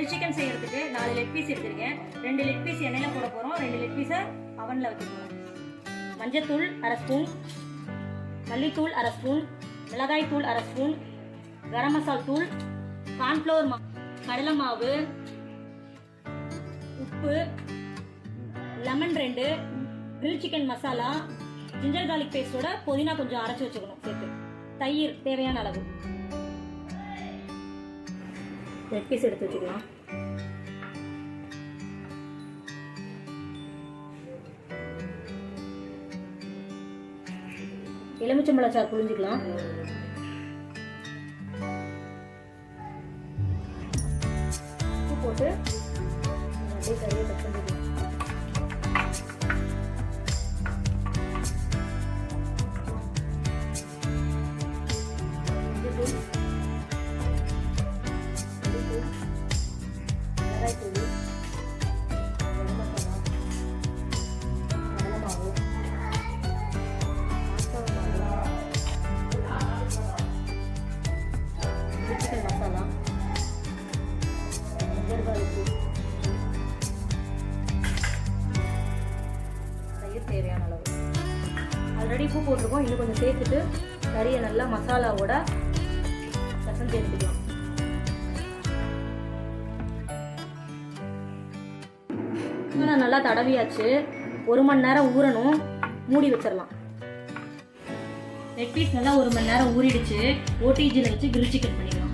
Grill chicken செய்யறதுக்கு 4 leg piece எடுத்துருக்கேன். 2 leg piece எண்ணெயில் போட போகிறோம், 2 லெக் பீஸை அவனில் வைக்க போகிறோம். மஞ்சத்தூள் 1/2 ஸ்பூன், மல்லித்தூள் 1/2 ஸ்பூன், மிளகாய் தூள் 1/2 ஸ்பூன், கரம் மசால் தூள், கார்ன்ஃப்ளவர் கடலை மாவு, உப்பு, lemon 2, grill chicken masala, ginger garlic பேஸ்டோட புதினா கொஞ்சம் அரைச்சி வச்சுக்கணும் சேர்த்து, தயிர் தேவையான அளவு. லெக் பீஸ் எடுத்து வச்சுக்கலாம். எலுமிச்சம்பழச்சாறு புழிஞ்சிக்கலாம். உப்பு போட்டு அப்படியே கறியை கட் பண்ணிக்கலாம். தேவையான அளவு ஆல்ரெடி உப்பு போட்டிருக்கோம். இன்னும் கொஞ்சம் சேர்த்துட்டு கறியை நல்லா மசாலாவோட பிசைஞ்சு எடுத்துக்கலாம். நல்லா தடவியாச்சு. 1 மணி நேரம் ஊறணும். மூடி வச்சிடலாம். லெக் பீஸ் நல்லா 1 மணி நேரம் ஊறிடுச்சு. ஓடிஜியில் வச்சு கிரில் சிக்கன் பண்ணிக்கலாம்.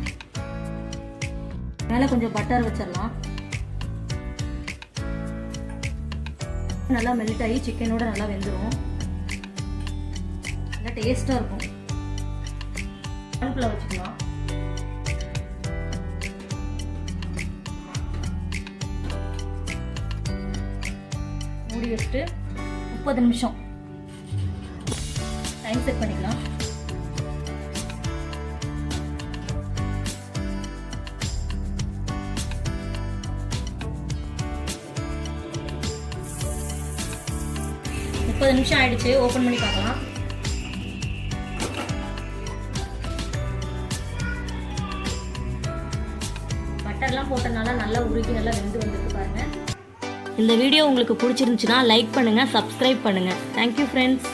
மேலே கொஞ்சம் பட்டர் வச்சிடலாம். நல்லா மெல்ட் ஆகி சிக்கனோட நல்லா வெந்துடும். நல்லா டேஸ்ட்டாக இருக்கும். அடுப்பில் வச்சுக்கலாம். மூடி வச்சுட்டு 30 நிமிஷம் டைம் செட் பண்ணிக்கலாம். நிமிஷம் ஆயிடுச்சு. ஓபன் பண்ணி பார்க்கலாம். பட்டர்லாம் போட்டனால நல்லா உருகி நல்லா வெந்து வந்துருக்கு பாருங்க. இந்த வீடியோ உங்களுக்கு பிடிச்சிருந்துச்சுன்னா லைக் பண்ணுங்க, சப்ஸ்கிரைப் பண்ணுங்க. Thank you friends.